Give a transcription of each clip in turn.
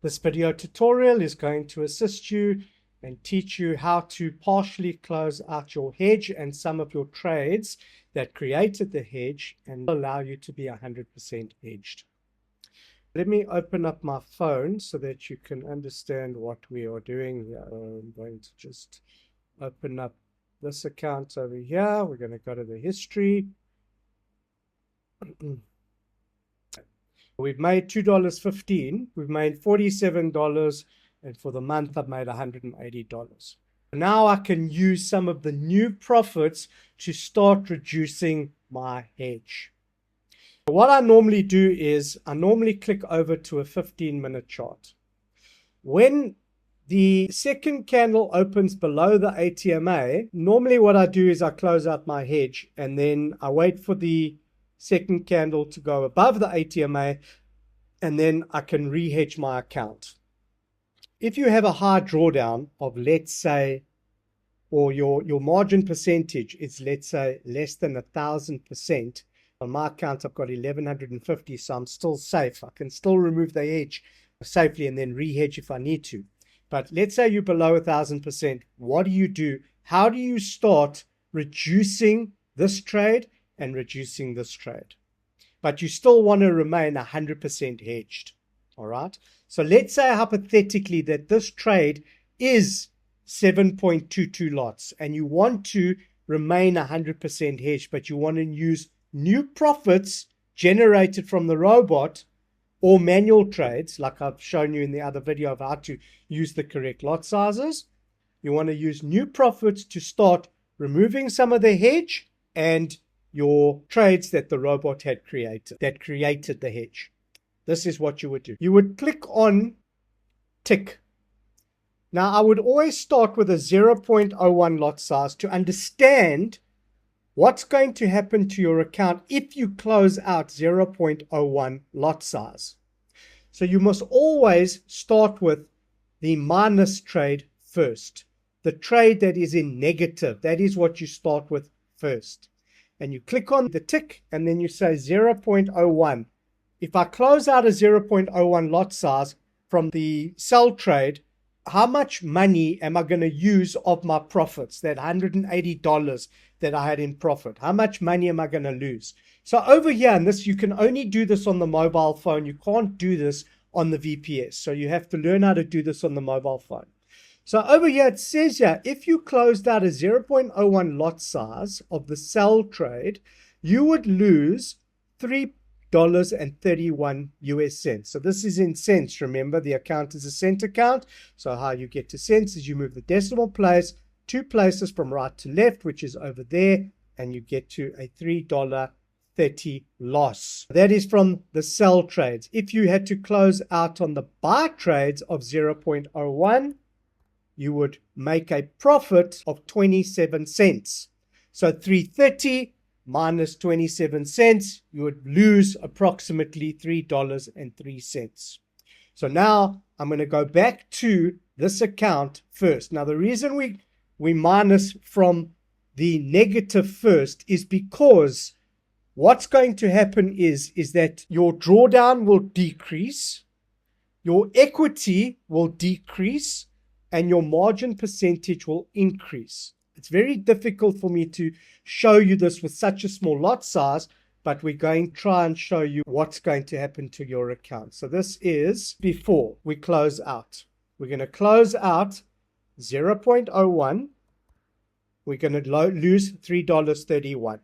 This video tutorial is going to assist you and teach you how to partially close out your hedge and some of your trades that created the hedge and allow you to be 100% hedged. Let me open up my phone so that you can understand what we are doing here. I'm going to just open up this account over here. We're going to go to the history. We've made $2.15. We've made $47, and for the month I've made $180. Now I can use some of the new profits to start reducing my hedge. What I normally do is I normally click over to a 15-minute chart. When the second candle opens below the ATMA, normally what I do is I close out my hedge and then I wait for the second candle to go above the ATMA, and then I can re-hedge my account. If you have a high drawdown of, let's say, or your margin percentage is, let's say, less than 1,000%, on my account I've got 1,150, so I'm still safe. I can still remove the hedge safely and then re-hedge if I need to. But let's say you're below 1,000%. What do? How do you start reducing this trade and reducing this trade? But you still want to remain 100% hedged. All right. So let's say hypothetically that this trade is 7.22 lots and you want to remain 100% hedged, but you want to use new profits generated from the robot or manual trades, like I've shown you in the other video of how to use the correct lot sizes. You want to use new profits to start removing some of the hedge and your trades that the robot had created, that created the hedge. This is what you would do. You would click on tick. Now, I would always start with a 0.01 lot size to understand what's going to happen to your account if you close out 0.01 lot size. So you must always start with the minus trade first. The trade that is in negative, that is what you start with first. And you click on the tick and then you say 0.01. If I close out a 0.01 lot size from the sell trade, how much money am I going to use of my profits, that $180 that I had in profit? How much money am I going to lose? So over here, and this, you can only do this on the mobile phone. You can't do this on the VPS. So you have to learn how to do this on the mobile phone. So over here, it says here, if you closed out a 0.01 lot size of the sell trade, you would lose $3.31 US cents. So this is in cents. Remember, the account is a cent account. So how you get to cents is you move the decimal place 2 places from right to left, which is over there, and you get to a $3.30 loss. That is from the sell trades. If you had to close out on the buy trades of 0.01, you would make a profit of 27 cents. So 330 minus 27 cents, you would lose approximately $3.03. So now I'm going to go back to this account first. Now the reason we minus from the negative first is because what's going to happen is that your drawdown will decrease, your equity will decrease, and your margin percentage will increase. It's very difficult for me to show you this with such a small lot size, but we're going to try and show you what's going to happen to your account. So this is before we close out. We're going to close out 0.01. We're going to lose $3.31.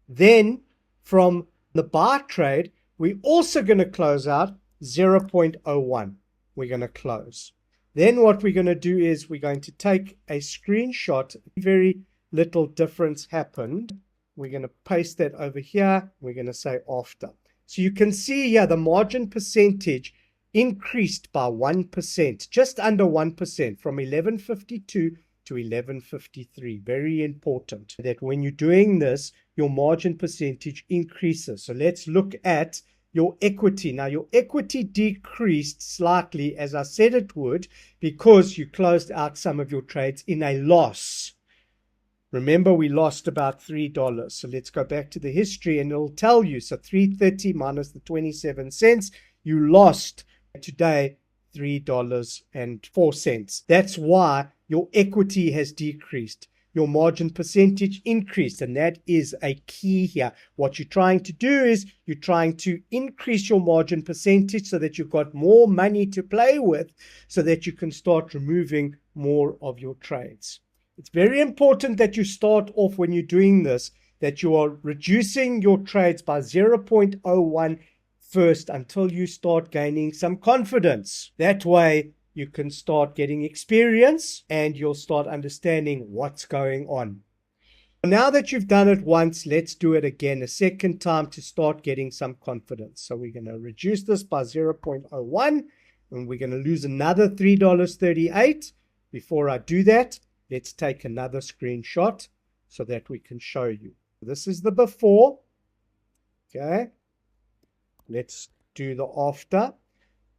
Then from the buy trade, we're also going to close out 0.01. We're going to close. Then what we're going to do is we're going to take a screenshot. Very little difference happened. We're going to paste that over here. We're going to say after. So you can see here the margin percentage increased by 1%, just under 1%, from 1152 to 1153. Very important that when you're doing this, your margin percentage increases. So let's look at your equity. Now, your equity decreased slightly, as I said it would, because you closed out some of your trades in a loss. Remember, we lost about $3. So let's go back to the history and it'll tell you. So 330 minus the 27 cents, you lost today $3.04. That's why your equity has decreased. Your margin percentage increased, and that is a key here. What you're trying to do is you're trying to increase your margin percentage so that you've got more money to play with, so that you can start removing more of your trades. It's very important that you start off, when you're doing this, that you are reducing your trades by 0.01 first until you start gaining some confidence. That way you can start getting experience and you'll start understanding what's going on. Now that you've done it once, let's do it again a second time to start getting some confidence. So we're going to reduce this by 0.01 and we're going to lose another $3.38. Before I do that, let's take another screenshot so that we can show you. This is the before. Okay. Let's do the after.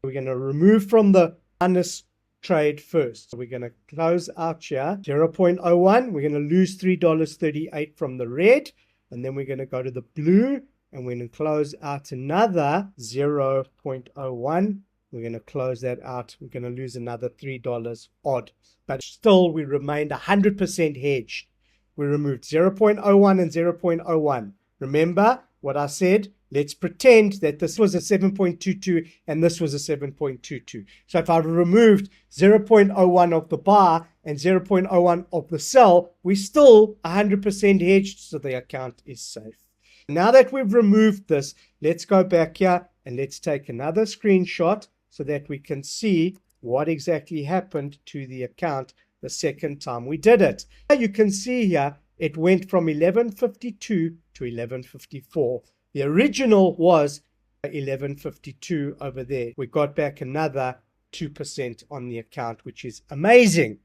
We're going to remove from the minus trade first. So we're going to close out here 0.01. We're going to lose $3.38 from the red. And then we're going to go to the blue and we're going to close out another 0.01. We're going to close that out. We're going to lose another $3 odd. But still, we remained 100% hedged. We removed 0.01 and 0.01. Remember what I said? Let's pretend that this was a 7.22 and this was a 7.22. So if I removed 0.01 of the buy and 0.01 of the sell, we're still 100% hedged, so the account is safe. Now that we've removed this, let's go back here and let's take another screenshot so that we can see what exactly happened to the account the second time we did it. You can see here it went from 1152 to 1154. The original was 1152 over there. We got back another 2% on the account, which is amazing.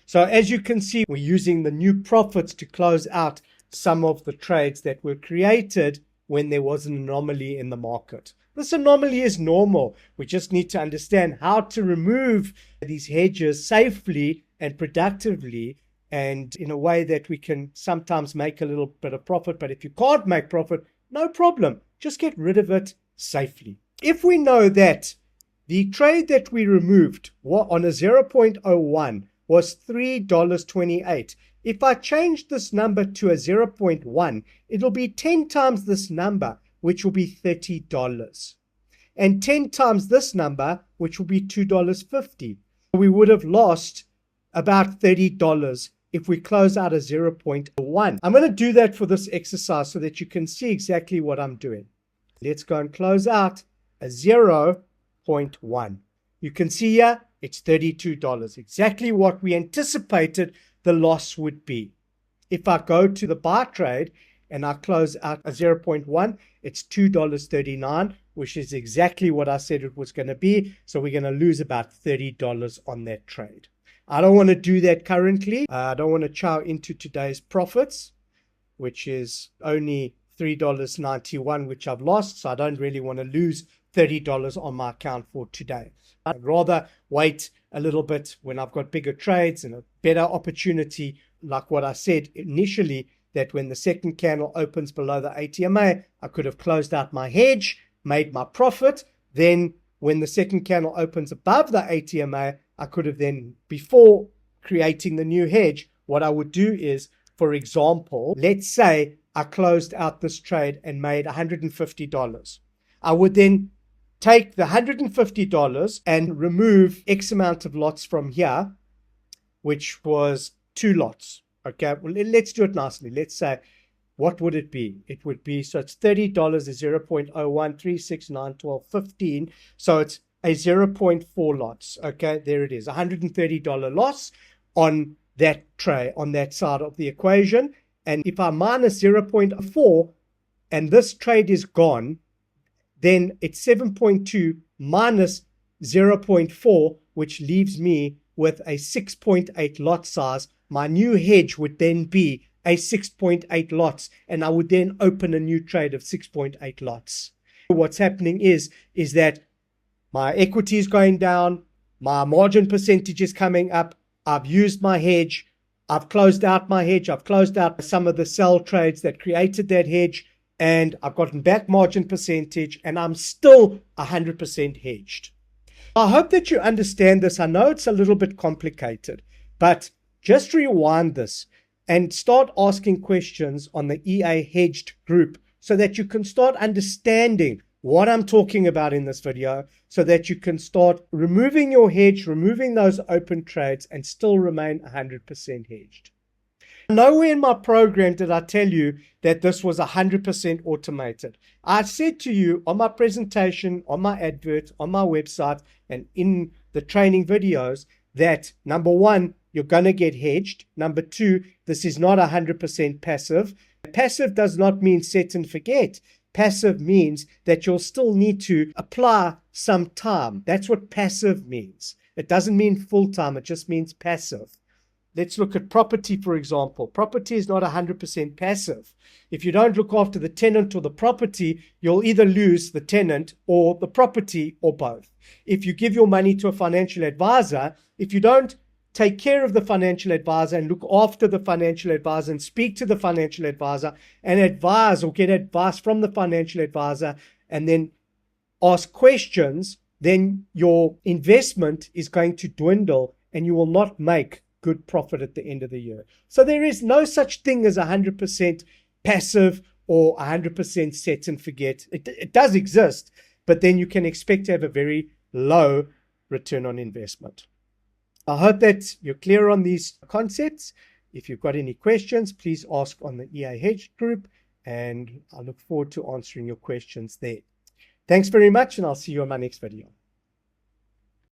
So as you can see, we're using the new profits to close out some of the trades that were created when there was an anomaly in the market. This anomaly is normal. We just need to understand how to remove these hedges safely and productively, and in a way that we can sometimes make a little bit of profit. But if you can't make profit, no problem. Just get rid of it safely. If we know that the trade that we removed on a 0.01 was $3.28, if I change this number to a 0.1, it'll be 10 times this number, which will be $30. And 10 times this number, which will be $2.50. We would have lost about $30 if we close out a 0.1. I'm going to do that for this exercise so that you can see exactly what I'm doing. Let's go and close out a 0.1. You can see here, it's $32. Exactly what we anticipated the loss would be. If I go to the buy trade and I close out a 0.1, it's $2.39, which is exactly what I said it was going to be. So we're going to lose about $30 on that trade. I don't want to do that currently. I don't want to chow into today's profits, which is only $3.91, which I've lost. So I don't really want to lose $30 on my account for today. I'd rather wait a little bit when I've got bigger trades and a better opportunity, like what I said initially, that when the second candle opens below the ATMA, I could have closed out my hedge, made my profit. Then when the second candle opens above the ATMA, I could have then, before creating the new hedge, what I would do is, for example, let's say I closed out this trade and made $150. I would then take the $150 and remove X amount of lots from here, which was 2 lots. Okay, well, let's do it nicely. Let's say, what would it be? It would be, so it's $30 is 0.01, 3, 6, 9, 12, 15. So it's a 0.4 lots. Okay, there it is. $130 loss on that tray, on that side of the equation. And if I minus 0.4 and this trade is gone, then it's 7.2 minus 0.4, which leaves me with a 6.8 lot size. My new hedge would then be a 6.8 lots, and I would then open a new trade of 6.8 lots. What's happening is that my equity is going down, my margin percentage is coming up, I've used my hedge, I've closed out my hedge, I've closed out some of the sell trades that created that hedge, and I've gotten back margin percentage, and I'm still 100% hedged. I hope that you understand this. I know it's a little bit complicated, but just rewind this and start asking questions on the EA Hedged group so that you can start understanding what I'm talking about in this video, so that you can start removing your hedge, removing those open trades, and still remain 100% hedged. Nowhere in my program did I tell you that this was 100% automated. I said to you on my presentation, on my advert, on my website, and in the training videos that number one, you're going to get hedged. Number two, this is not 100% passive. Passive does not mean set and forget. Passive means that you'll still need to apply some time. That's what passive means. It doesn't mean full time. It just means passive. Let's look at property, for example. Property is not 100% passive. If you don't look after the tenant or the property, you'll either lose the tenant or the property or both. If you give your money to a financial advisor, if you don't take care of the financial advisor and look after the financial advisor and speak to the financial advisor and advise or get advice from the financial advisor and then ask questions, then your investment is going to dwindle and you will not make good profit at the end of the year. So there is no such thing as 100% passive or 100% set and forget. It does exist, but then you can expect to have a very low return on investment. I hope that you're clear on these concepts. If you've got any questions, please ask on the EA Hedge group, and I look forward to answering your questions there. Thanks very much, and I'll see you on my next video.